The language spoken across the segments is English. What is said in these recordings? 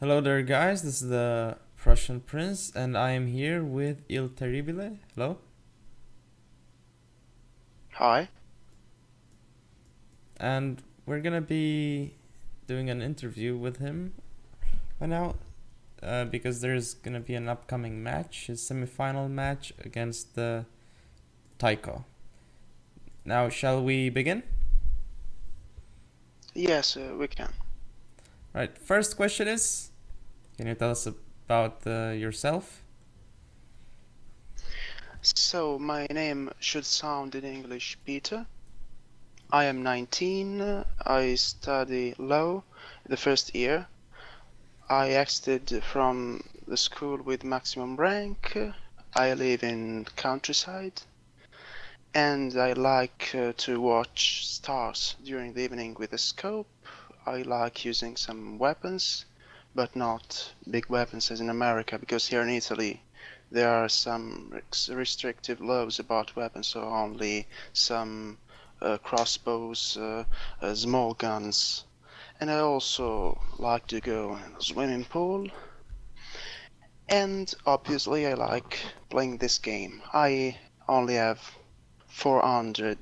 Hello there, guys. This is the Prussian Prince, and I am here with Il Terribile. Hello. Hi. And we're gonna be doing an interview with him right now, because there's gonna be an upcoming match, his semi-final match against the Taiko. Now, shall we begin? Yes, we can. Right. First question is, can you tell us about yourself? So, my name should sound in English Peter. I am 19. I study law the first year. I exited from the school with maximum rank. I live in countryside. And I like to watch stars during the evening with a scope. I like using some weapons, but not big weapons as in America, because here in Italy there are some restrictive laws about weapons, so only some crossbows, small guns. And I also like to go in the swimming pool. And obviously I like playing this game. I only have 400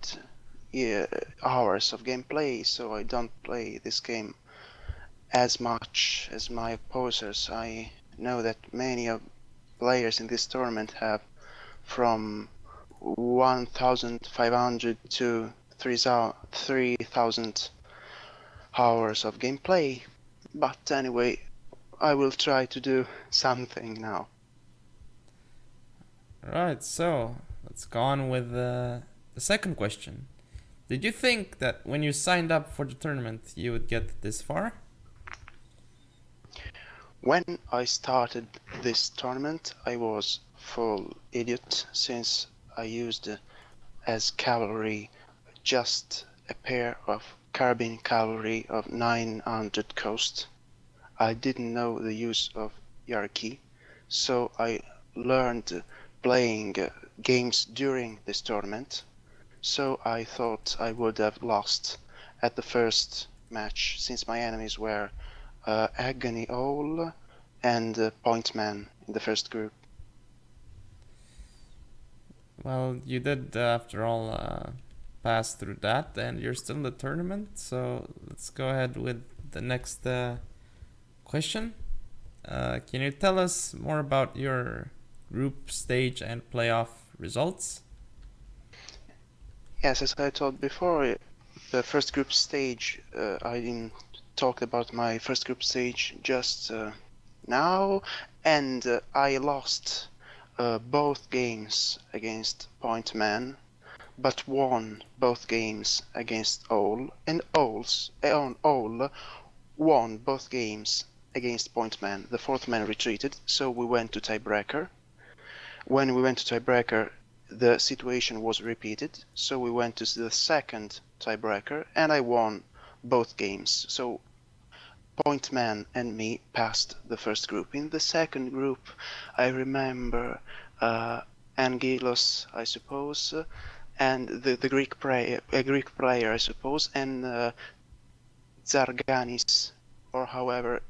hours of gameplay, so I don't play this game as much as my opposers. I know that many of players in this tournament have from 1,500 to 3,000 hours of gameplay. But anyway, I will try to do something now. Right. So let's go on with the second question. Did you think that when you signed up for the tournament you would get this far? When I started this tournament, I was full idiot, since I used as cavalry just a pair of carbine cavalry of 900 cost. I didn't know the use of hierarchy, so I learned playing games during this tournament. So I thought I would have lost at the first match, since my enemies were Aggony Owl and Pointman in the first group. Well, you did, after all, pass through that, and you're still in the tournament. So let's go ahead with the next question. Can you tell us more about your group stage and playoff results? Yes, as I told before, the first group stage, I didn't talk about my first group stage just now, and I lost both games against Pointman, but won both games against Owl, and Owl won both games against Pointman. The fourth man retreated, so we went to tiebreaker. When we went to tiebreaker, the situation was repeated, so we went to the second tiebreaker, and I won both games. So Pointman and me passed the first group. In the second group, I remember Angelos, I suppose, and the Greek player, I suppose, and Zarganis, or however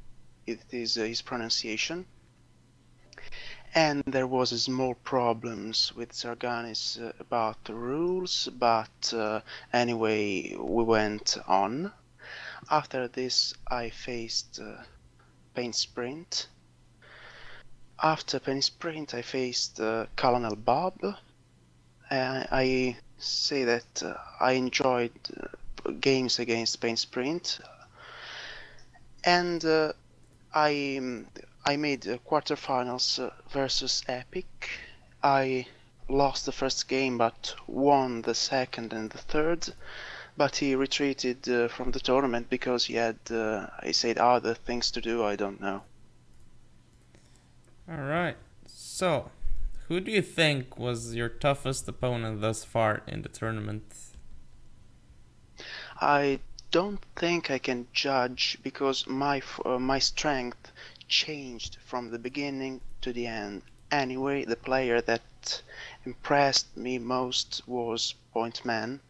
it is his pronunciation. And there was small problems with Zarganis about the rules, but anyway, we went on. After this, I faced Paint Sprint. After Paint Sprint, I faced Colonel Bob. I say that I enjoyed games against Paint Sprint, and I made quarterfinals versus Epic. I lost the first game but won the second and the third, but he retreated from the tournament because he had, I said, other things to do, I don't know. Alright, so who do you think was your toughest opponent thus far in the tournament? I don't think I can judge, because my strength changed from the beginning to the end. Anyway, the player that impressed me most was Pointman.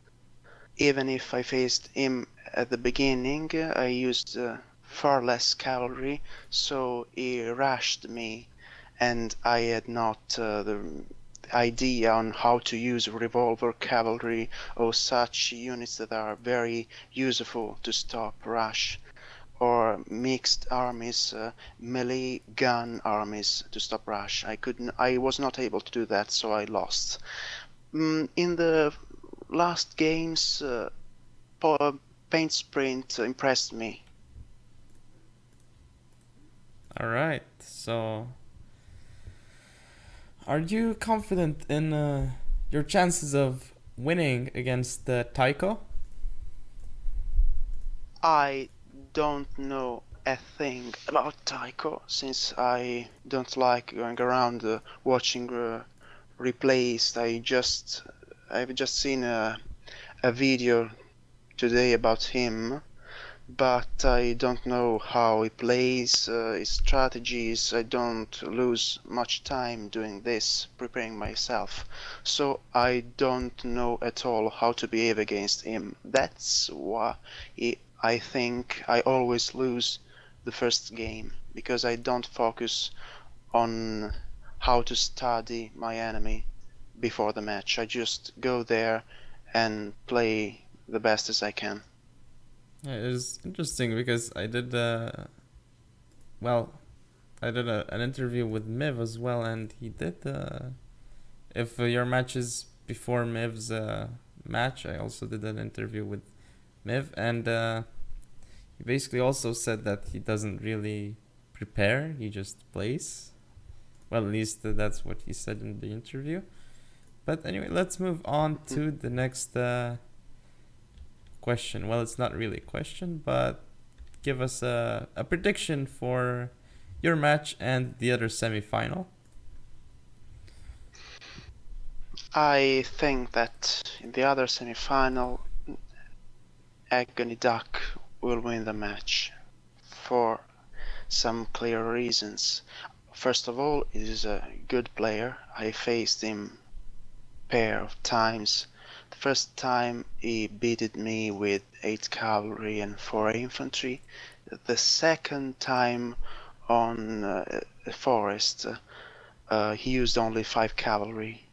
Even if I faced him at the beginning, I used far less cavalry, so he rushed me, and I had not the idea on how to use revolver cavalry or such units that are very useful to stop rush, or mixed armies, melee gun armies to stop rush. I was not able to do that, so I lost. In the last games, paint sprint impressed me. All right. So, are you confident in your chances of winning against Taiko? I don't know a thing about Taiko, since I don't like going around watching replays. I've just seen a video today about him, but I don't know how he plays, his strategies. I don't lose much time doing this, preparing myself, so I don't know at all how to behave against him. That's why I think I always lose the first game, because I don't focus on how to study my enemy before the match. I just go there and play the best as I can. Yeah, it was interesting because I did an interview with Miv as well, and he did if your match is before Miv's match, I also did an interview with Miv, and he basically also said that he doesn't really prepare, he just plays. Well, at least that's what he said in the interview. But anyway, let's move on to the next question. Well, it's not really a question, but give us a prediction for your match and the other semi-final. I think that in the other semi-final, Aggony Duck will win the match for some clear reasons. First of all, he is a good player. I faced him a pair of times. The first time he beated me with 8 cavalry and 4 infantry. The second time on a forest, he used only 5 cavalry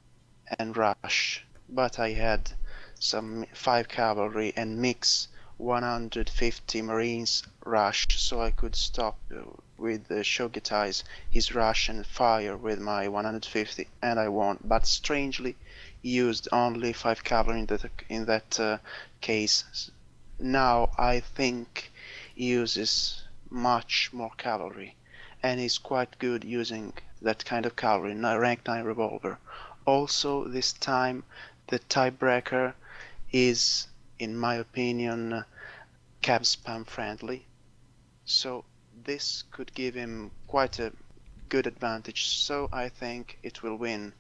and rush, but I had some 5 cavalry and mix 150 marines rush, so I could stop with the Shogetize his rush and fire with my 150, and I won. But strangely, he used only 5 cavalry in that case. Now I think he uses much more cavalry, and he's quite good using that kind of cavalry, rank 9 revolver. Also, this time the tiebreaker is, in my opinion, cab spam friendly, so this could give him quite a good advantage, so I think it will win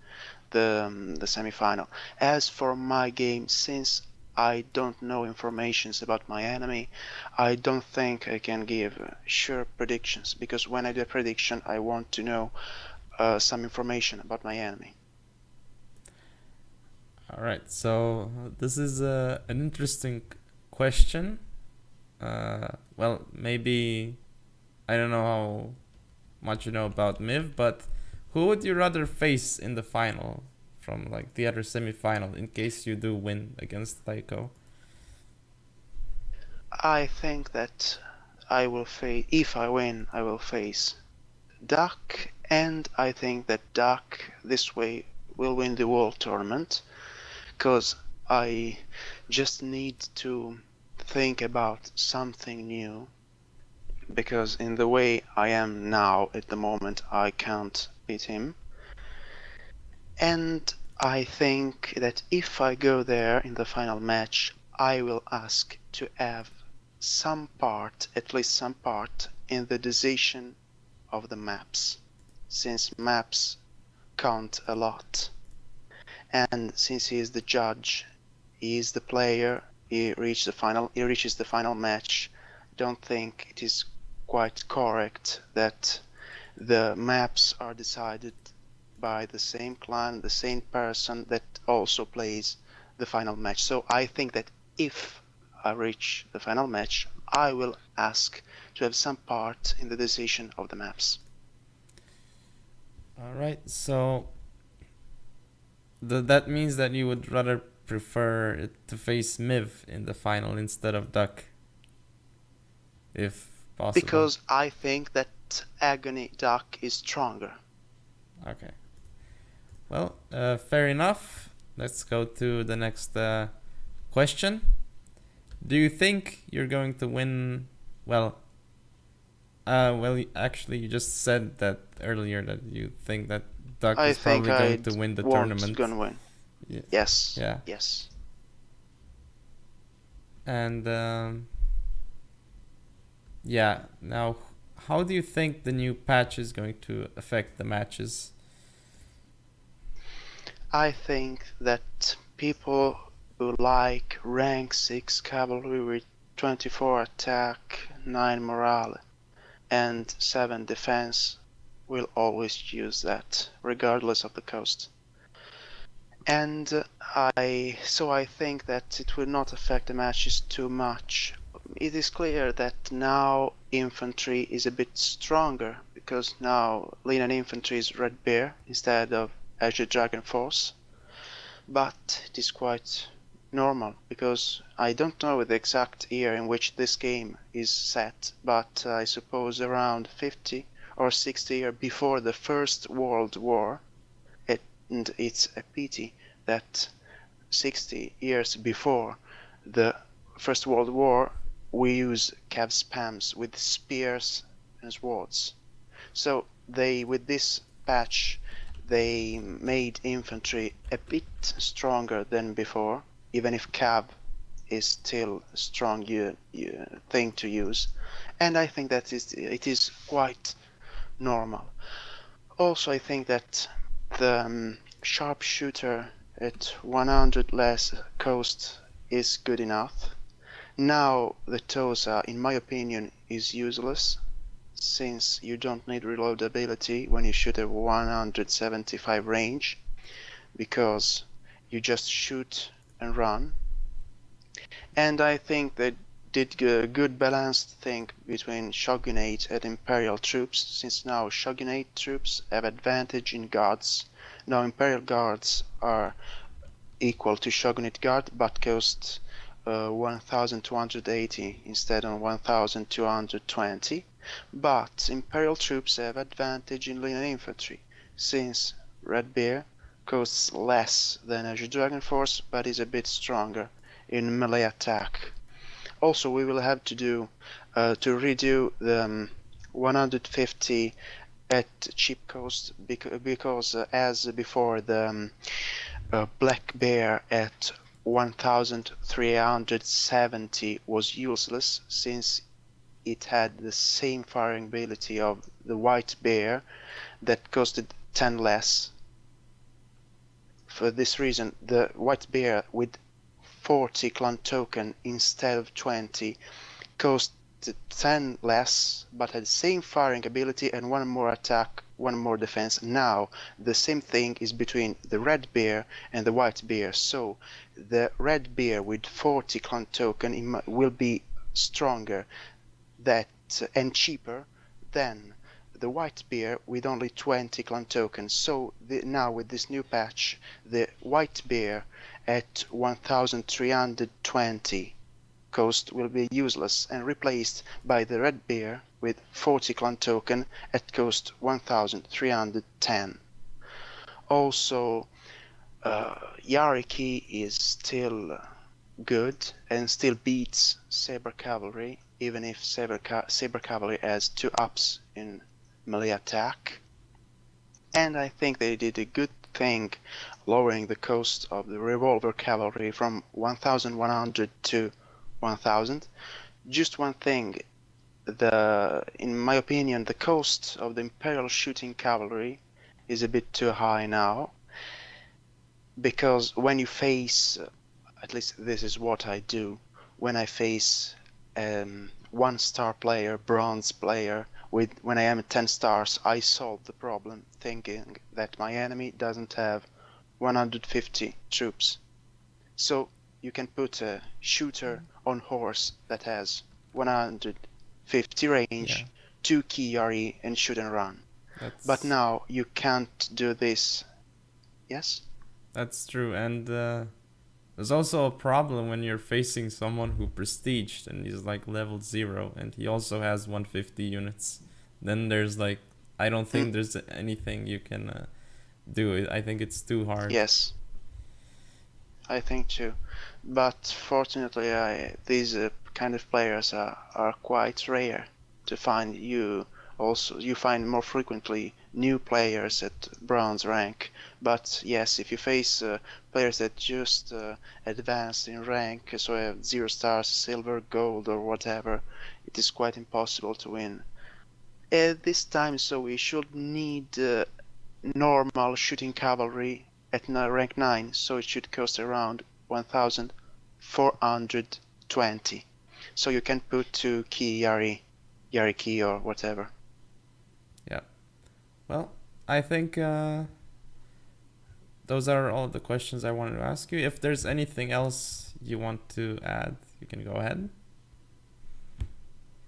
the semi-final. As for my game, since I don't know informations about my enemy, I don't think I can give sure predictions, because when I do a prediction I want to know some information about my enemy. Alright, so this is an interesting question. Well, maybe I don't know how much you know about Miv, but who would you rather face in the final from like the other semi-final in case you do win against Taiko? I think that I will face, if I win, I will face Duck, and I think that Duck this way will win the World Tournament, because I just need to think about something new, because in the way I am now at the moment I can't beat him. And I think that if I go there in the final match, I will ask to have some part, at least some part, in the decision of the maps, since maps count a lot. And since he is the judge, he is the player, he reaches the final match, don't think it is quite correct that the maps are decided by the same clan, the same person that also plays the final match. So I think that if I reach the final match, I will ask to have some part in the decision of the maps. Alright, so that means that you would rather prefer it to face Miv in the final instead of Duck, if possible. Because I think that Aggony Duck is stronger. Okay. Well, fair enough. Let's go to the next question. Do you think you're going to win? Well, actually, you just said that earlier that you think that Duck is probably going to win the tournament. Gonna win. Yeah. Yes. Yeah. Yes. And yeah. Now, how do you think the new patch is going to affect the matches? I think that people who like rank 6 cavalry with 24 attack, 9 morale, and 7 defense will always use that, regardless of the cost. And I think that it will not affect the matches too much. It is clear that now infantry is a bit stronger, because now Lean infantry is Red Bear instead of Azure Dragon Force. But it is quite normal, because I don't know the exact year in which this game is set, but I suppose around 50 or 60 years before the First World War. And it's a pity that 60 years before the First World War we use cav spams with spears and swords. So with this patch, they made infantry a bit stronger than before, even if cav is still a strong thing to use. And I think that it is quite normal. Also, I think that the sharpshooter at 100 less cost is good enough. Now the Tosa, in my opinion, is useless, since you don't need reload ability when you shoot at 175 range, because you just shoot and run. And I think they did a good balanced thing between Shogunate and Imperial troops, since now Shogunate troops have advantage in guards. Now Imperial guards are equal to Shogunate guard, but cost 1280 instead of 1220. But Imperial troops have advantage in linear infantry, since Red Bear costs less than Azure Dragon Force, but is a bit stronger in melee attack. Also, we will have to redo the 150 at cheap cost, because as before, the Black Bear at 1370 was useless, since it had the same firing ability of the White Bear that costed 10 less. For this reason, the White Bear with 40 clan token instead of 20 cost 10 less, but had the same firing ability and 1 more attack, 1 more defense. Now the same thing is between the Red Bear and the White Bear, so the Red Bear with 40 clan token will be stronger and cheaper than the White Bear with only 20 clan tokens. So now with this new patch, the White Bear at 1320 cost will be useless and replaced by the Red Bear with 40 clan token at cost 1310. Also, Yariki is still good and still beats Saber Cavalry, even if Saber Cavalry has 2 ups in melee attack. And I think they did a good thing lowering the cost of the Revolver Cavalry from 1100 to 1000. Just one thing, in my opinion, the cost of the Imperial Shooting Cavalry is a bit too high now, because when you face, at least this is what I do, when I face 1-star player, bronze player, when I am at 10 stars, I solve the problem thinking that my enemy doesn't have 150 troops. So you can put a shooter on horse that has 150 range, Yeah. 2 key RE, and shoot and run. But now you can't do this. Yes? That's true, and there's also a problem when you're facing someone who prestiged and he's like level 0 and he also has 150 units. Then there's like, I don't think there's anything you can do. I think it's too hard. Yes, I think too. But fortunately, these kind of players are quite rare to find. You find more frequently new players at bronze rank. But yes, if you face players that just advanced in rank, so have 0 stars, silver, gold, or whatever, it is quite impossible to win. At this time, so we should need normal shooting cavalry at rank 9, so it should cost around 1,420. So you can put 2 key Yari key or whatever. Yeah. Well, I think those are all the questions I wanted to ask you. If there's anything else you want to add, you can go ahead.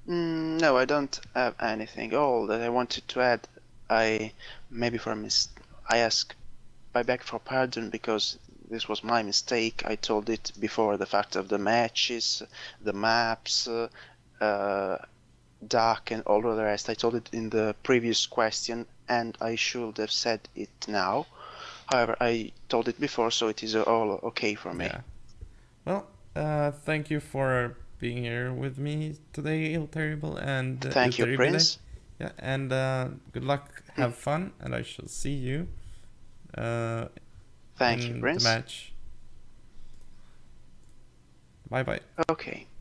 No, I don't have anything. All that I wanted to add, I ask back for pardon because this was my mistake. I told it before the fact of the matches, the maps, Dark and all the rest. I told it in the previous question and I should have said it now. However, I told it before, so it is all okay for me. Yeah. Well, thank you for being here with me today, Il Terrible, and thank you, Prince. Yeah, and good luck, have fun, and I shall see you thank you, Prince. The match. Bye bye. Okay.